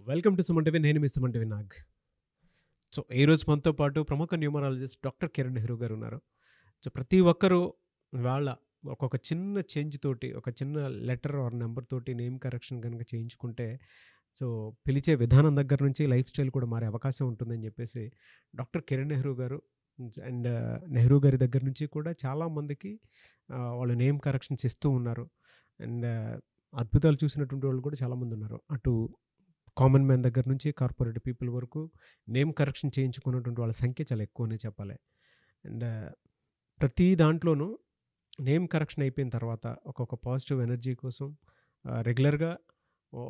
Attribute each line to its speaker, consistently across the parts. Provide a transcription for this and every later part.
Speaker 1: Welcome to Suman TV. నేను మీ Suman TV Nag. So ఈరోజు మనతో పాటు ప్రముఖ న్యూమరాలజిస్ట్ డాక్టర్ కిరణ్ నెహ్రూ గారు ఉన్నారు. సో ప్రతి ఒక్కరూ వాళ్ళ ఒక్కొక్క చిన్న చేంజ్ తోటి, ఒక చిన్న లెటర్ ఆర్ నెంబర్ తోటి నేమ్ కరెక్షన్ కనుక చేయించుకుంటే సో పిలిచే విధానం దగ్గర నుంచి లైఫ్ స్టైల్ కూడా మారే అవకాశం ఉంటుందని చెప్పేసి డాక్టర్ కిరణ్ నెహ్రూ గారు అండ్ నెహ్రూ గారి దగ్గర నుంచి కూడా చాలామందికి వాళ్ళు నేమ్ కరెక్షన్స్ ఇస్తూ ఉన్నారు. అండ్ అద్భుతాలు చూసినటువంటి వాళ్ళు కూడా చాలామంది ఉన్నారు. అటు కామన్ మ్యాన్ దగ్గర నుంచి కార్పొరేట్ పీపుల్ వరకు నేమ్ కరెక్షన్ చేయించుకున్నటువంటి వాళ్ళ సంఖ్య చాలా ఎక్కువనే చెప్పాలి. అండ్ ప్రతి దాంట్లోనూ నేమ్ కరెక్షన్ అయిపోయిన తర్వాత ఒక్కొక్క పాజిటివ్ ఎనర్జీ కోసం రెగ్యులర్గా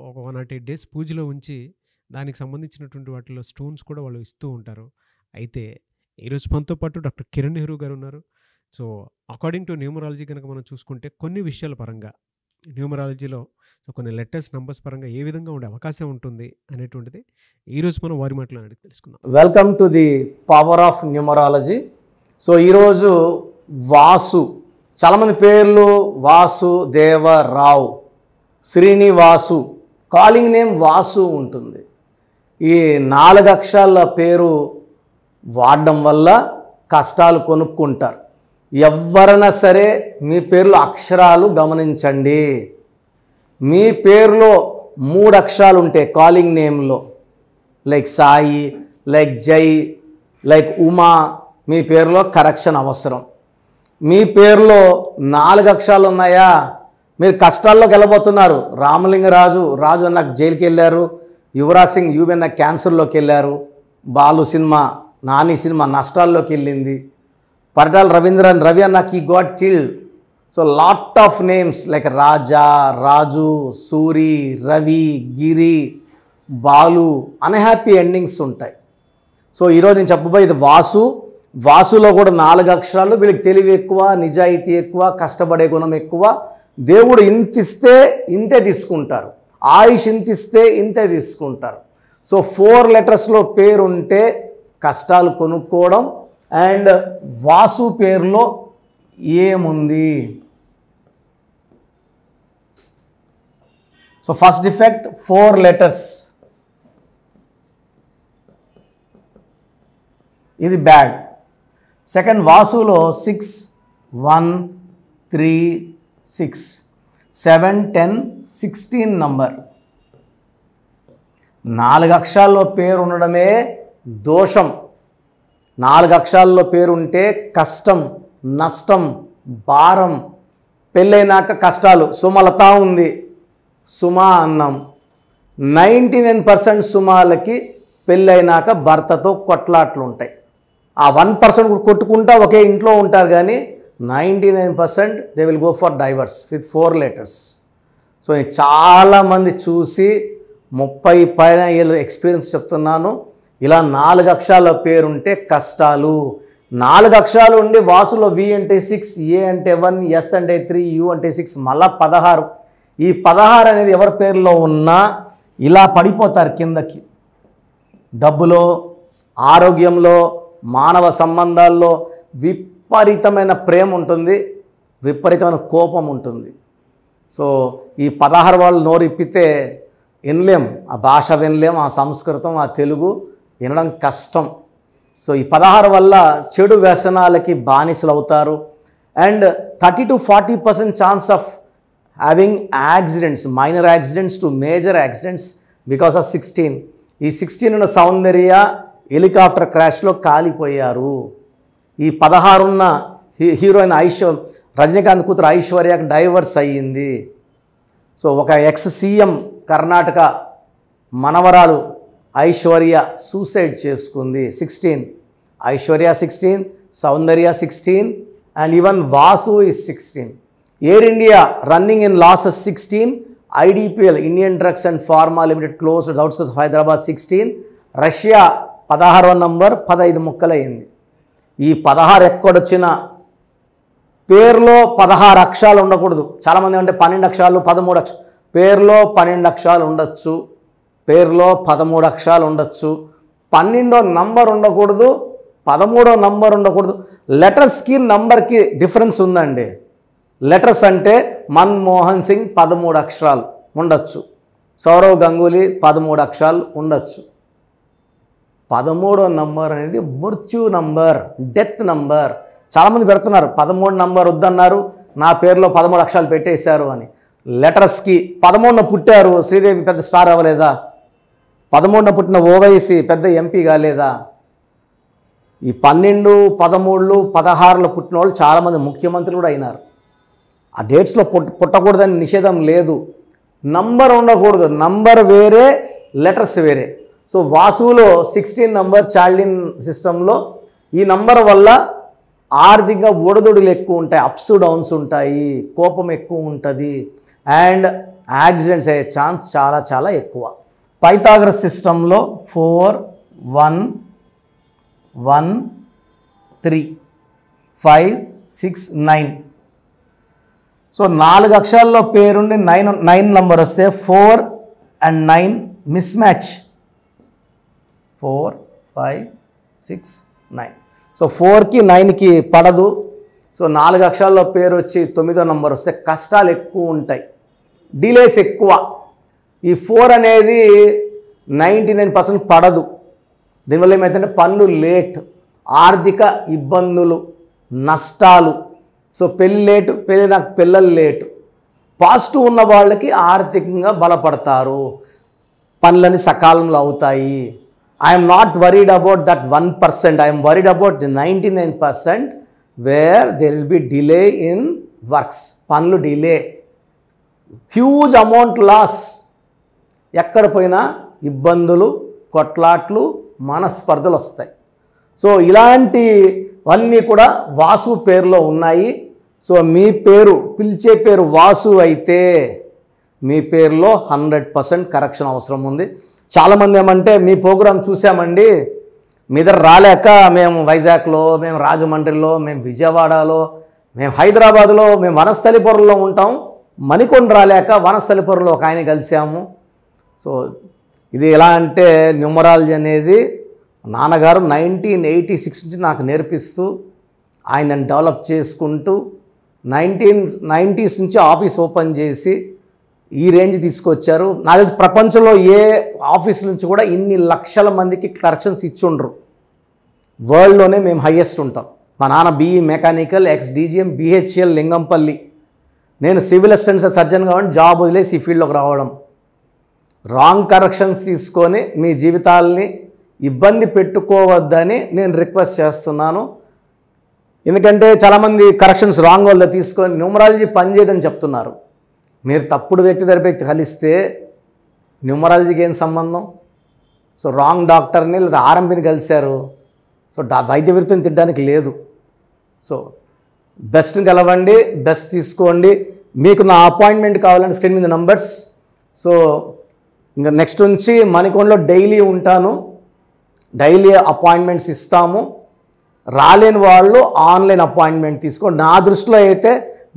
Speaker 1: ఒక 108 డేస్ పూజలో ఉంచి దానికి సంబంధించినటువంటి వాటిలో స్టోన్స్ కూడా వాళ్ళు ఇస్తూ ఉంటారు. అయితే ఈరోజు మనతో పాటు డాక్టర్ కిరణ్ నెహ్రూ గారు ఉన్నారు. సో అకార్డింగ్ టు న్యూమరాలజీ కనుక మనం చూసుకుంటే కొన్ని విషయాల పరంగా న్యూమరాలజీలో సో కొన్ని లెటర్స్ నంబర్స్ పరంగా ఏ విధంగా ఉండే అవకాశం ఉంటుంది అనేటువంటిది ఈరోజు మనం వారి మాటలో అడిగి తెలుసుకుందాం.
Speaker 2: Welcome to the power of numerology. So ఈరోజు వాసు, చాలామంది పేర్లు వాసు, దేవరావు, శ్రీనివాసు, కాలింగ్ నేమ్ వాసు ఉంటుంది. ఈ 4 అక్షరాల పేరు వాడడం వల్ల కష్టాలు కొనుక్కుంటారు. ఎవరైనా సరే మీ పేర్లో అక్షరాలు గమనించండి. మీ పేరులో 3 అక్షరాలు ఉంటే కాలింగ్ నేమ్లో, లైక్ సాయి, లైక్ జై, లైక్ ఉమా, మీ పేరులో కరెక్షన్ అవసరం. మీ పేరులో 4 అక్షరాలు ఉన్నాయా, మీరు కష్టాల్లోకి వెళ్ళబోతున్నారు. రామలింగరాజు, రాజు అన్న జైలుకి వెళ్ళారు. యువరాజ్ సింగ్, యువన్న క్యాన్సర్లోకి వెళ్ళారు. బాలు సినిమా, నాని సినిమా నష్టాల్లోకి వెళ్ళింది. పరిటాల రవీంద్రన్, రవి అన్నకి ఈ got killed. So lot of names like Raja, Raju, Suri, Ravi, Giri, Balu, unhappy endings ఉంటాయి. సో ఈరోజు నేను చెప్పబోయేది వాసు. వాసులో కూడా 4 అక్షరాలు. వీళ్ళకి తెలివి ఎక్కువ, నిజాయితీ ఎక్కువ, కష్టపడే గుణం ఎక్కువ. దేవుడు ఇంతిస్తే ఇంతే తీసుకుంటారు, ఆయుష్ ఇంతిస్తే ఇంతే తీసుకుంటారు. సో 4 లెటర్స్లో పేరు ఉంటే కష్టాలు కొనుక్కోవడం. అండ్ వాసు పేరులో ఏముంది? సో ఫస్ట్ డిఫెక్ట్ 4 లెటర్స్, ఇది బ్యాడ్. సెకండ్, వాసులో 6, 1, 3, 6, 7, 10, 16 నంబర్. 4 అక్షరాల్లో పేరు ఉండడమే దోషం. 4 అక్షరాల్లో పేరు ఉంటే కష్టం, నష్టం, భారం, పెళ్ళైనాక కష్టాలు. సుమలత ఉంది, సుమా అన్నాం. 99% సుమాలకి పెళ్ళైనాక భర్తతో కొట్లాట్లు ఉంటాయి. ఆ 1% కొట్టుకుంటా ఒకే ఇంట్లో ఉంటారు, కానీ 99% they will go for divorce with 4 letters. So నేను చాలామంది చూసి 30 పైన ఏళ్ళ ఎక్స్పీరియన్స్ చెప్తున్నాను. ఇలా 4 అక్షరాల పేరుంటే కష్టాలు. 4 అక్షరాలు ఉండి వాసులో వి అంటే 6, ఏ అంటే 1, ఎస్ అంటే 3, యు అంటే 6, మళ్ళా 16. ఈ 16 అనేది ఎవరి పేరులో ఉన్నా ఇలా పడిపోతారు కిందకి. డబ్బులో, ఆరోగ్యంలో, మానవ సంబంధాల్లో విపరీతమైన ప్రేమ ఉంటుంది, విపరీతమైన కోపం ఉంటుంది. సో ఈ 16 వాళ్ళు నోరు ఇప్పితే వినలేం, ఆ భాష వినలేం, ఆ సంస్కృతం, ఆ తెలుగు వినడం కష్టం. సో ఈ 16 వల్ల చెడు వ్యసనాలకి బానిసలు అవుతారు. And 30 to 40% chance of having accidents, minor accidents to major accidents because of 16. ఈ 16 ఉన్న సౌందర్య హెలికాప్టర్ క్రాష్లో కాలిపోయారు. ఈ 16 ఉన్న హీరోయిన్ రజనీకాంత్ కూతురు ఐశ్వర్యకు డైవర్స్ అయ్యింది. సో ఒక ఎక్స్ సీఎం కర్ణాటక మనవరాలు ఐశ్వర్య సూసైడ్ చేసుకుంది. 16, Aishwarya 16, Soundarya 16, and even Vasu is 16. Air India running in losses 16. IDPL, Indian Drugs and Pharma Limited closed outskirts of Hyderabad 16. Russia 16వ నంబర్ 15 ముక్కలైంది. ఈ 16 ఎక్కడొచ్చినా పేరులో 16 అక్షరాలు ఉండకూడదు. చాలామంది అంటే 12 అక్షరాలు, 13 అక్షరాలు. పేరులో 12 అక్షరాలు ఉండొచ్చు, పేరులో 13 అక్షరాలు ఉండొచ్చు. 12వ నంబర్ ఉండకూడదు, 13వ నంబర్ ఉండకూడదు. లెటర్స్కి నంబర్కి డిఫరెన్స్ ఉందండి. లెటర్స్ అంటే మన్మోహన్ సింగ్ 13 అక్షరాలు ఉండొచ్చు, సౌరవ్ గంగూలీ 13 అక్షరాలు ఉండొచ్చు. 13వ నంబర్ అనేది మృత్యు నంబర్, డెత్ నంబర్. చాలామంది పెడుతున్నారు 13 నంబర్ వద్దన్నారు, నా పేరులో 13 అక్షరాలు పెట్టేశారు అని. లెటర్స్కి 13న పుట్టారు, శ్రీదేవి పెద్ద స్టార్ అవ్వలేదా? 13న పుట్టిన ఓవైసీ పెద్ద ఎంపీ కాలేదా? ఈ 12, 13, 16లో పుట్టిన వాళ్ళు చాలామంది ముఖ్యమంత్రులు కూడా అయినారు. ఆ డేట్స్లో పుట్టకూడదని నిషేధం లేదు. నంబర్ ఉండకూడదు, నంబర్ వేరే, లెటర్స్ వేరే. సో వాసులో 16 నంబర్ చాల్డిన్ సిస్టంలో ఈ నంబర్ వల్ల ఆర్థికంగా ఒడిదుడులు ఎక్కువ ఉంటాయి, అప్స్ డౌన్స్ ఉంటాయి, కోపం ఎక్కువ ఉంటుంది, అండ్ యాక్సిడెంట్స్ అయ్యే ఛాన్స్ చాలా చాలా ఎక్కువ. పైథాగరస్ సిస్టంలో 4, 1, 1, 3, 5, 6, 9. సో 4 అక్షరాల్లో పేరుండి 9 నంబర్ వస్తే 4 and 9 మిస్ మ్యాచ్. 4, 5, 6, 9. సో 4కి 9కి పడదు. సో 4 అక్షరాల్లో పేరు వచ్చి 9వ నంబర్ వస్తే కష్టాలు ఎక్కువ ఉంటాయి, డిలేస్ ఎక్కువ. ఈ 4 అనేది 99% పడదు. దీనివల్ల ఏమైతుందంటే పనులు లేట్, ఆర్థిక ఇబ్బందులు, నష్టాలు. సో పెళ్ళి లేటు, పెళ్ళి నాకు పిల్లలు లేటు. పాజిటివ్ ఉన్న వాళ్ళకి ఆర్థికంగా బలపడతారు, పనులని సకాలంలో అవుతాయి. I'm not worried about that 1%, I'm worried about 99% where there will be delay in works. పనులు డిలే, హ్యూజ్ అమౌంట్ లాస్. ఎక్కడ పోయినా ఇబ్బందులు, కొట్లాట్లు, మనస్పర్ధలు వస్తాయి. సో ఇలాంటివన్నీ కూడా వాసు పేరులో ఉన్నాయి. సో మీ పేరు, పిలిచే పేరు వాసు అయితే మీ పేరులో 100% కరెక్షన్ అవసరం ఉంది. చాలామంది ఏమంటే మీ ప్రోగ్రాం చూసామండి, మీ దగ్గర రాలేక మేము వైజాగ్లో, మేము రాజమండ్రిలో, మేము విజయవాడలో, మేము హైదరాబాద్లో, మేము వనస్థలిపురంలో ఉంటాం, మణికొండ రాలేక వనస్థలిపురంలో ఒక ఆయన కలిసాము. సో ఇది ఎలా అంటే న్యూమరాలజీ అనేది నాన్నగారు 1986 నుంచి నాకు నేర్పిస్తూ ఆయన డెవలప్ చేసుకుంటూ 1990s నుంచి ఆఫీస్ ఓపెన్ చేసి ఈ రేంజ్ తీసుకొచ్చారు. నాకు తెలిసి ప్రపంచంలో ఏ ఆఫీస్ నుంచి కూడా ఇన్ని లక్షల మందికి కరెక్షన్స్ ఇచ్చుండ్రు. వరల్డ్లోనే మేము హయ్యెస్ట్ ఉంటాం. మా నాన్న BE mechanical, ex DGM, BHEL Lingampalli. నేను సివిల్ అసిస్టెంట్ సర్జన్ కాబట్టి జాబ్ వదిలేసి ఈ ఫీల్డ్లోకి రావడం. రాంగ్ కరెక్షన్స్ తీసుకొని మీ జీవితాలని ఇబ్బంది పెట్టుకోవద్దని నేను రిక్వెస్ట్ చేస్తున్నాను. ఎందుకంటే చాలామంది కరెక్షన్స్ రాంగ్ వల్ల తీసుకొని న్యూమరాలజీ పనిచేయదని చెప్తున్నారు. మీరు తప్పుడు వ్యక్తి దగ్గర కలిస్తే న్యూమరాలజీకి ఏం సంబంధం? సో రాంగ్ డాక్టర్ని లేదా ఆర్ఎంపీని కలిశారు. సో వైద్య వృత్తిని తిట్టడానికి లేదు. సో బెస్ట్ని కలవండి, బెస్ట్ తీసుకోండి. మీకు నా అపాయింట్మెంట్ కావాలంటే స్క్రీన్ మీద నంబర్స్. సో ఇంకా నెక్స్ట్ నుంచి మణికొండలో డైలీ ఉంటాను, డైలీ అపాయింట్మెంట్స్ ఇస్తాము. రాలేని వాళ్ళు ఆన్లైన్ అపాయింట్మెంట్ తీసుకోండి. నా దృష్టిలో అయితే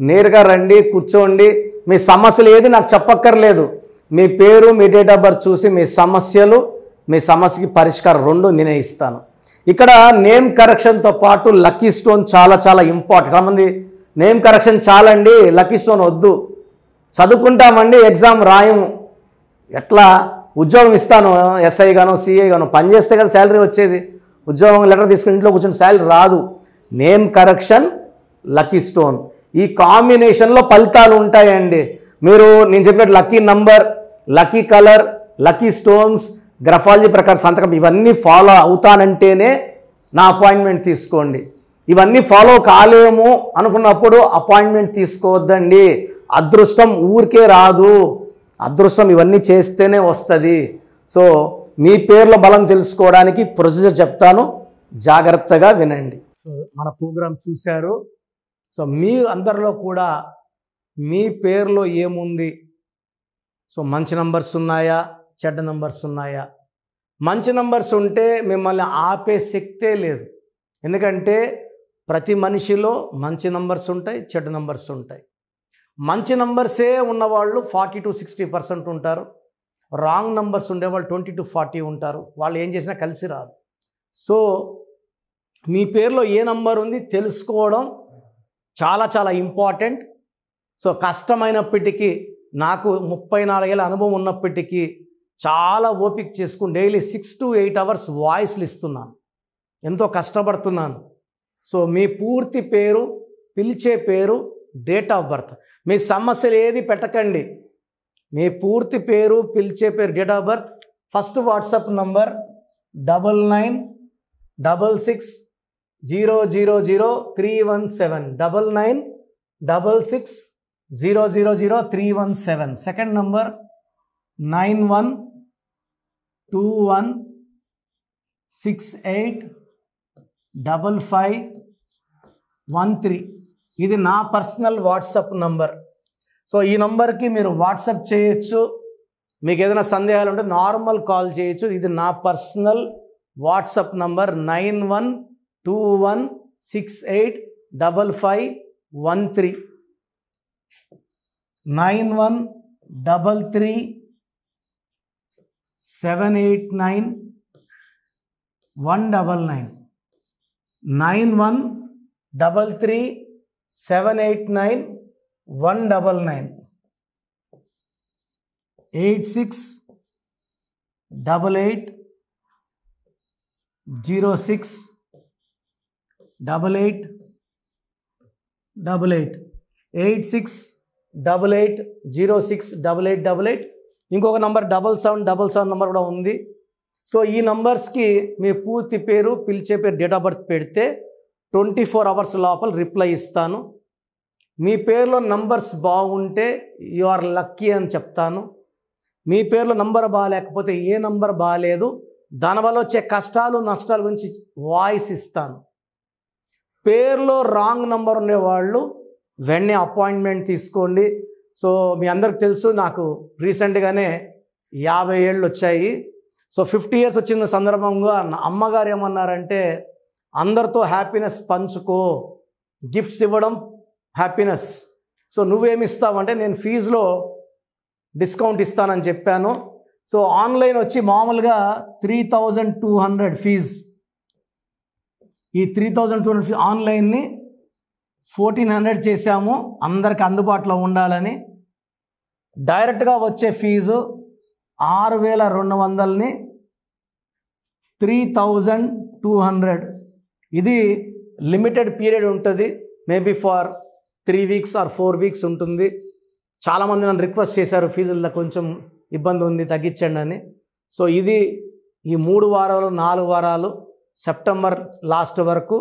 Speaker 2: నేరుగా రండి, కూర్చోండి. మీ సమస్యలు ఏది నాకు చెప్పక్కర్లేదు. మీ పేరు, మీ డేట్ ఆఫ్ బర్త్ చూసి మీ సమస్యలు, మీ సమస్యకి పరిష్కారం 2 నేనే ఇస్తాను. ఇక్కడ నేమ్ కరెక్షన్తో పాటు లక్కీ స్టోన్ చాలా చాలా ఇంపార్టెంట్. చాలామంది నేమ్ కరెక్షన్ చాలండి, లక్కీ స్టోన్ వద్దు, చదువుకుంటామండి, ఎగ్జామ్ రాయము, ఎట్లా ఉద్యోగం ఇస్తాను, ఎస్ఐ గానో సిఐ గానో పనిచేస్తే కదా శాలరీ వచ్చేది. ఉద్యోగం లెటర్ తీసుకుని ఇంట్లో కూర్చొని శాలరీ రాదు. నేమ్ కరెక్షన్, లక్కీ స్టోన్, ఈ కాంబినేషన్లో ఫలితాలు ఉంటాయండి. మీరు నేను చెప్పినట్టు lucky number, lucky colour, lucky stones, graphology ప్రకారం సంతకం, ఇవన్నీ ఫాలో అవుతానంటేనే నా అపాయింట్మెంట్ తీసుకోండి. ఇవన్నీ ఫాలో కాలేము అనుకున్నప్పుడు అపాయింట్మెంట్ తీసుకోవద్దండి. అదృష్టం ఊరికే రాదు, అదృష్టం ఇవన్నీ చేస్తేనే వస్తుంది. సో మీ పేర్ల బలం తెలుసుకోవడానికి ప్రొసీజర్ చెప్తాను, జాగ్రత్తగా వినండి. సో మన ప్రోగ్రాం చూశారు. సో మీ అందరిలో కూడా మీ పేరులో ఏముంది? సో మంచి నంబర్స్ ఉన్నాయా, చెడ్డ నంబర్స్ ఉన్నాయా? మంచి నంబర్స్ ఉంటే మిమ్మల్ని ఆపే శక్తే లేదు. ఎందుకంటే ప్రతి మనిషిలో మంచి నంబర్స్ ఉంటాయి, చెడ్డ నంబర్స్ ఉంటాయి. మంచి నంబర్సే ఉన్నవాళ్ళు 40 to 60% ఉంటారు. రాంగ్ నంబర్స్ ఉండేవాళ్ళు 20 to 40 ఉంటారు. వాళ్ళు ఏం చేసినా కలిసి రాదు. సో మీ పేరులో ఏ నంబర్ ఉంది తెలుసుకోవడం చాలా చాలా ఇంపార్టెంట్. సో కష్టమైనప్పటికీ నాకు 34 ఏళ్ళ అనుభవం ఉన్నప్పటికీ చాలా ఓపిక చేసుకుని డైలీ 6 to 8 అవర్స్ వాయిస్లు ఇస్తున్నాను, ఎంతో కష్టపడుతున్నాను. సో మీ పూర్తి పేరు, పిలిచే పేరు, డేట్ ఆఫ్ బర్త్, మీ సమస్యలు ఏది పెట్టకండి. మీ పూర్తి పేరు, పిలిచే పేరు, date of birth, first WhatsApp number 9966000317 9966000317. Second number 9121685513. ఇది నా పర్సనల్ వాట్సాప్ నంబర్. సో ఈ నంబర్కి మీరు వాట్సాప్ చేయొచ్చు. మీకు ఏదైనా సందేహాలు ఉంటే నార్మల్ కాల్ చేయొచ్చు. ఇది నా పర్సనల్ వాట్సాప్ నంబర్ 9121685513 9133789199 9133789199 8688068888 8688068888. ఇంకొక నంబర్ 7777 నంబర్ కూడా ఉంది. సో ఈ నంబర్స్కి మీ పూర్తి పేరు, పిలిచే పేరు, డేట్ ఆఫ్ బర్త్ పెడితే 24 అవర్స్ లోపల రిప్లై ఇస్తాను. మీ పేరులో నంబర్స్ బాగుంటే యు ఆర్ లక్కీ అని చెప్తాను. మీ పేరులో నంబర్ బాగాలేకపోతే ఏ నంబర్ బాగాలేదు, దానివల్ల వచ్చే కష్టాలు నష్టాల గురించి వాయిస్ ఇస్తాను. పేరులో రాంగ్ నంబర్ ఉండేవాళ్ళు వెంటనే అపాయింట్మెంట్ తీసుకోండి. సో మీ అందరికి తెలుసు, నాకు రీసెంట్గానే 50 ఏళ్ళు వచ్చాయి. సో 50 years వచ్చిన సందర్భంగా నా అమ్మగారు ఏమన్నారంటే, అందరితో హ్యాపీనెస్ పంచుకో, గిఫ్ట్స్ ఇవ్వడం హ్యాపీనెస్. సో నువ్వేమిస్తావంటే, నేను ఫీజులో డిస్కౌంట్ ఇస్తానని చెప్పాను. సో ఆన్లైన్ వచ్చి మామూలుగా 3200 ఫీజు. ఈ 3200 ఫీజు ఆన్లైన్ని 1400 చేశాము, అందరికి అందుబాటులో ఉండాలని. డైరెక్ట్గా వచ్చే ఫీజు 6200ని 3200. ఇది లిమిటెడ్ పీరియడ్ ఉంటుంది, maybe for 3 weeks or 4 weeks ఉంటుంది. చాలామంది నన్ను రిక్వెస్ట్ చేశారు, ఫీజుల్లో కొంచెం ఇబ్బంది ఉంది, తగ్గించండి అని. సో ఇది ఈ 3 వారాలు 4 వారాలు సెప్టెంబర్ లాస్ట్ వరకు.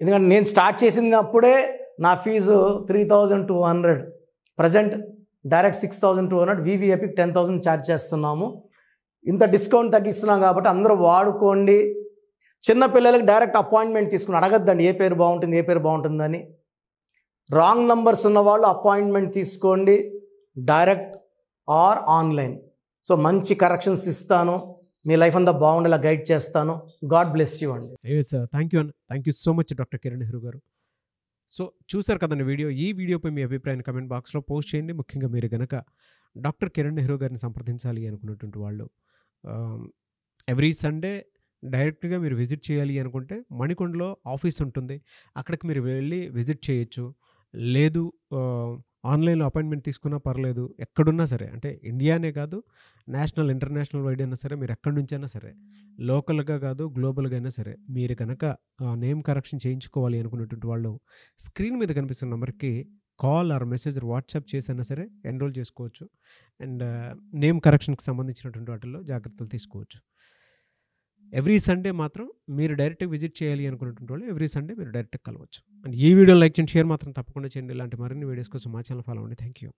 Speaker 2: ఎందుకంటే నేను స్టార్ట్ చేసినప్పుడే నా ఫీజు 3200, ప్రజెంట్ డైరెక్ట్ 6200, వివిఐపికి 10,000 ఛార్జ్ చేస్తున్నాము. ఇంత డిస్కౌంట్ తగ్గిస్తున్నాం కాబట్టి అందరూ వాడుకోండి. చిన్నపిల్లలకి డైరెక్ట్ అపాయింట్మెంట్ తీసుకుని అడగద్దండి ఏ పేరు బాగుంటుంది, ఏ పేరు బాగుంటుందని. రాంగ్ నంబర్స్ ఉన్నవాళ్ళు అపాయింట్మెంట్ తీసుకోండి, డైరెక్ట్ ఆర్ ఆన్లైన్. సో మంచి కరెక్షన్స్ ఇస్తాను, మీ లైఫ్ అంతా బాగుండేలా గైడ్ చేస్తాను. గాడ్ బ్లెస్ యూ అండి.
Speaker 1: Sir, thank you so much doctor Kiran Nehru గారు. సో చూసారు కదండి వీడియో. ఈ వీడియోపై మీ అభిప్రాయాన్ని కమెంట్ బాక్స్లో పోస్ట్ చేయండి. ముఖ్యంగా మీరు కనుక డాక్టర్ కిరణ్ నెహ్రూ గారిని సంప్రదించాలి అనుకున్నటువంటి వాళ్ళు ఎవ్రీ సండే డైరెక్ట్గా మీరు విజిట్ చేయాలి అనుకుంటే మణికొండలో ఆఫీస్ ఉంటుంది, అక్కడికి మీరు వెళ్ళి విజిట్ చేయొచ్చు. లేదు ఆన్లైన్లో అపాయింట్మెంట్ తీసుకున్నా పర్లేదు, ఎక్కడున్నా సరే, అంటే ఇండియానే కాదు, నేషనల్ ఇంటర్నేషనల్ వైడ్ అయినా సరే, మీరు ఎక్కడి నుంచైనా సరే, లోకల్గా కాదు గ్లోబల్గా అయినా సరే, మీరు కనుక నేమ్ కరెక్షన్ చేయించుకోవాలి అనుకున్నటువంటి వాళ్ళు స్క్రీన్ మీద కనిపిస్తున్న నెంబర్కి కాల్ ఆర్ మెసేజ్ వాట్సాప్ చేసైనా సరే ఎన్రోల్ చేసుకోవచ్చు. అండ్ నేమ్ కరెక్షన్కి సంబంధించినటువంటి వాటిల్లో జాగ్రత్తలు తీసుకోవచ్చు. ఎవ్రీ సండే మాత్రం మీరు డైరెక్ట్గా విజిట్ చేయాలి అనుకున్నటువంటి వాళ్ళు ఎవ్రీ సండే మీరు డైరెక్ట్గా కలవచ్చు. అండ్ ఈ వీడియో లైక్ చేయండి, షేర్ మాత్రం తప్పకుండా చేయండి. ఇలాంటి మరిన్ని వీడియోస్ కోసం మా ఛానల్ ఫాలో అవ్వండి. Thank you.